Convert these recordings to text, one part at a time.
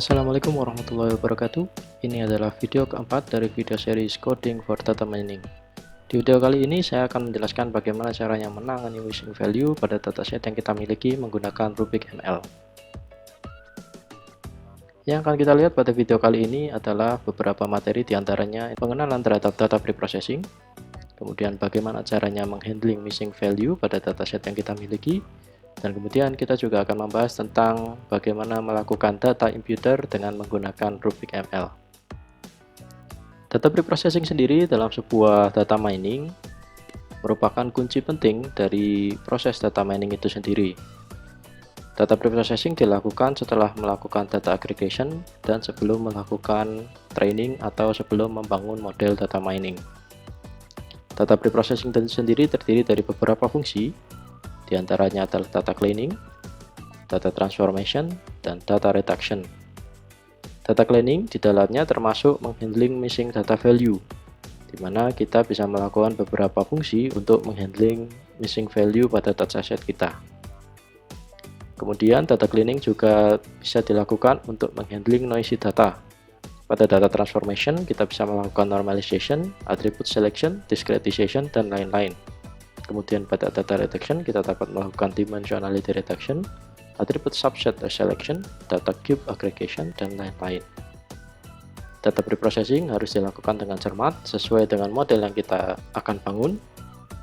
Assalamualaikum warahmatullahi wabarakatuh. Ini adalah video keempat dari video series Coding for Data Mining. Di video kali ini saya akan menjelaskan bagaimana caranya menangani missing value pada dataset yang kita miliki menggunakan Rubrik ML. Yang akan kita lihat pada video kali ini adalah beberapa materi, diantaranya pengenalan terhadap data preprocessing, kemudian bagaimana caranya menghandling missing value pada dataset yang kita miliki, dan kemudian kita juga akan membahas tentang bagaimana melakukan data imputer dengan menggunakan Rubrik ML. Data preprocessing sendiri dalam sebuah data mining merupakan kunci penting dari proses data mining itu sendiri. Data preprocessing dilakukan setelah melakukan data aggregation dan sebelum melakukan training atau sebelum membangun model data mining. Data preprocessing sendiri terdiri dari beberapa fungsi, diantaranya adalah data cleaning, data transformation, dan data reduction. Data cleaning di dalamnya termasuk menghandling missing data value, di mana kita bisa melakukan beberapa fungsi untuk menghandling missing value pada dataset kita. Kemudian data cleaning juga bisa dilakukan untuk menghandling noisy data. Pada data transformation kita bisa melakukan normalization, attribute selection, discretization, dan lain-lain. Kemudian pada data reduction kita dapat melakukan dimensionality reduction, attribute subset selection, data cube aggregation, dan lain-lain. Data preprocessing harus dilakukan dengan cermat sesuai dengan model yang kita akan bangun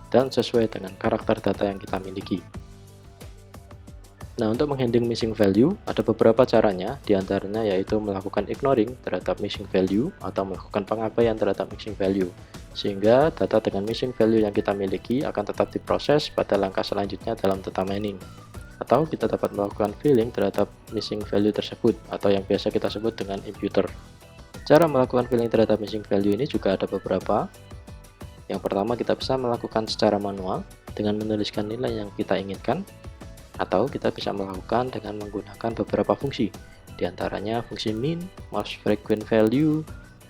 dan sesuai dengan karakter data yang kita miliki. Nah, untuk menghandling missing value ada beberapa caranya, diantaranya yaitu melakukan ignoring terhadap missing value atau melakukan pengabaian terhadap missing value, sehingga data dengan missing value yang kita miliki akan tetap diproses pada langkah selanjutnya dalam data mining. Atau kita dapat melakukan filling terhadap missing value tersebut, atau yang biasa kita sebut dengan imputer. Cara melakukan filling terhadap missing value ini juga ada beberapa. Yang pertama, kita bisa melakukan secara manual dengan menuliskan nilai yang kita inginkan, atau kita bisa melakukan dengan menggunakan beberapa fungsi, diantaranya fungsi min, most frequent value,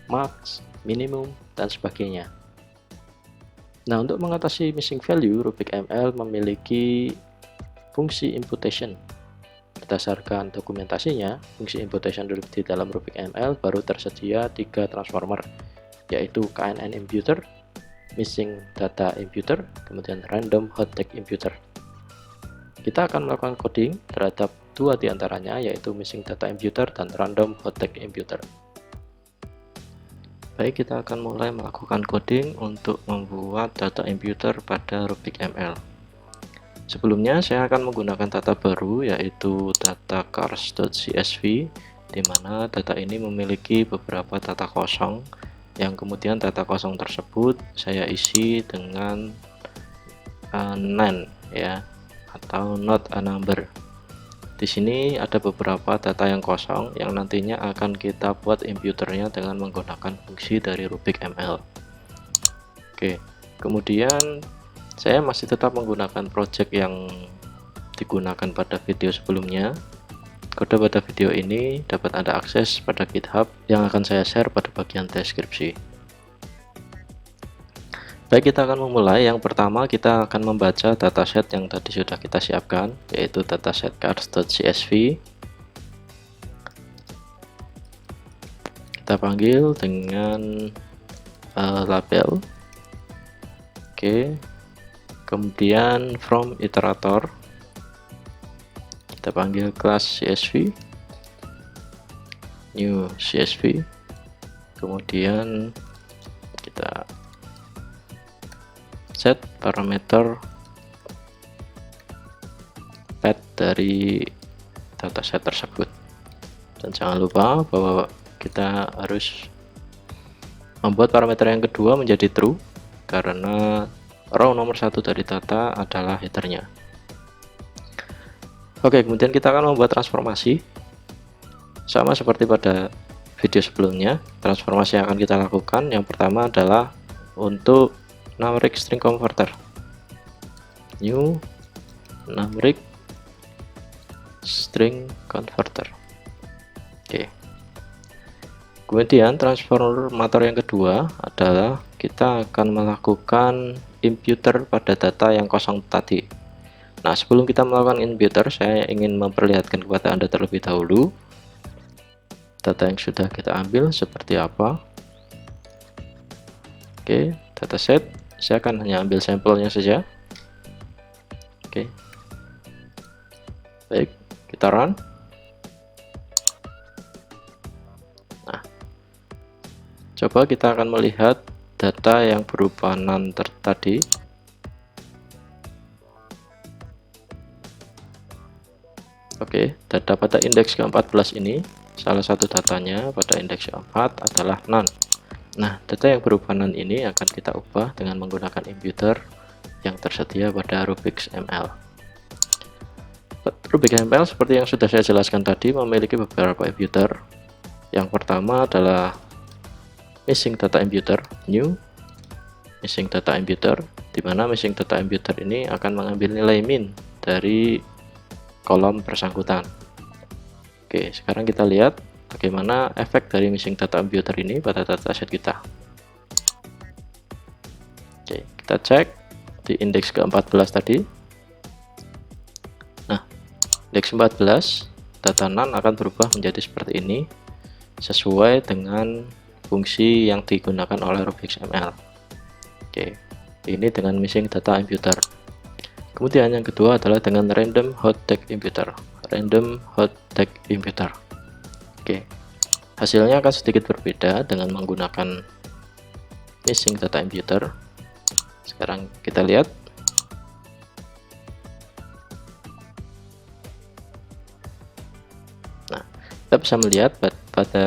max, minimum, dan sebagainya. Nah, untuk mengatasi missing value, Rubrik ML memiliki fungsi imputation. Berdasarkan dokumentasinya, fungsi imputation di dalam Rubrik ML baru tersedia 3 transformer, yaitu KNN imputer, missing data imputer, kemudian random hot tag imputer. Kita akan melakukan coding terhadap 2 diantaranya, yaitu missing data imputer dan random hot tag imputer. Baik, kita akan mulai melakukan coding untuk membuat data imputer pada Rubrik ML. Sebelumnya saya akan menggunakan data baru, yaitu data cars.csv, di mana data ini memiliki beberapa data kosong, yang kemudian data kosong tersebut saya isi dengan none, ya, atau not a number. Di sini ada beberapa data yang kosong yang nantinya akan kita buat imputernya dengan menggunakan fungsi dari Rubrik ML. Oke, kemudian saya masih tetap menggunakan project yang digunakan pada video sebelumnya. Kode pada video ini dapat Anda akses pada GitHub yang akan saya share pada bagian deskripsi. Baik, kita akan memulai. Yang pertama kita akan membaca dataset yang tadi sudah kita siapkan, yaitu dataset cars.csv. Kita panggil dengan label. Oke. Kemudian from iterator kita panggil class csv, new csv, kemudian kita set parameter path dari dataset tersebut, dan jangan lupa bahwa kita harus membuat parameter yang kedua menjadi true karena row nomor 1 dari data adalah headernya. Oke, kemudian kita akan membuat transformasi sama seperti pada video sebelumnya. Transformasi yang akan kita lakukan yang pertama adalah untuk numeric string converter, new numeric string converter. Oke. Kemudian transformator yang kedua adalah kita akan melakukan imputer pada data yang kosong tadi. Nah, sebelum kita melakukan imputer, saya ingin memperlihatkan kepada Anda terlebih dahulu data yang sudah kita ambil seperti apa. Oke, dataset, saya akan hanya ambil sampelnya saja. Oke, baik, kita run. Nah, coba kita akan melihat data yang berupa none tadi. Oke, data pada indeks ke-14 ini, salah satu datanya pada indeks ke-4 adalah none. Nah, data yang berupa none ini akan kita ubah dengan menggunakan imputer yang tersedia pada Rubix ML. Rubix ML seperti yang sudah saya jelaskan tadi memiliki beberapa imputer. Yang pertama adalah missing data imputer, new missing data imputer, di mana missing data imputer ini akan mengambil nilai min dari kolom bersangkutan. Oke, sekarang kita lihat bagaimana efek dari missing data imputer ini pada dataset kita. Oke, kita cek di indeks ke-14 tadi. Nah, indeks 14 data none akan berubah menjadi seperti ini sesuai dengan fungsi yang digunakan oleh Rubix ML. Oke, ini dengan missing data imputer. Kemudian yang kedua adalah dengan random hot text imputer. Oke, hasilnya akan sedikit berbeda dengan menggunakan missing data imputer. Sekarang kita lihat. Nah, kita bisa melihat pada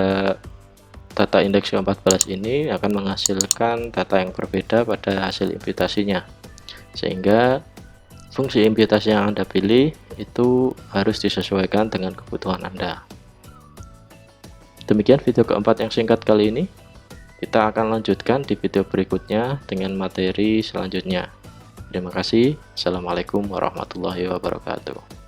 data indeks ke-14 ini akan menghasilkan data yang berbeda pada hasil imputasinya, sehingga fungsi imputasi yang Anda pilih itu harus disesuaikan dengan kebutuhan Anda. Demikian video keempat yang singkat kali ini. Kita akan lanjutkan di video berikutnya dengan materi selanjutnya. Terima kasih. Assalamualaikum warahmatullahi wabarakatuh.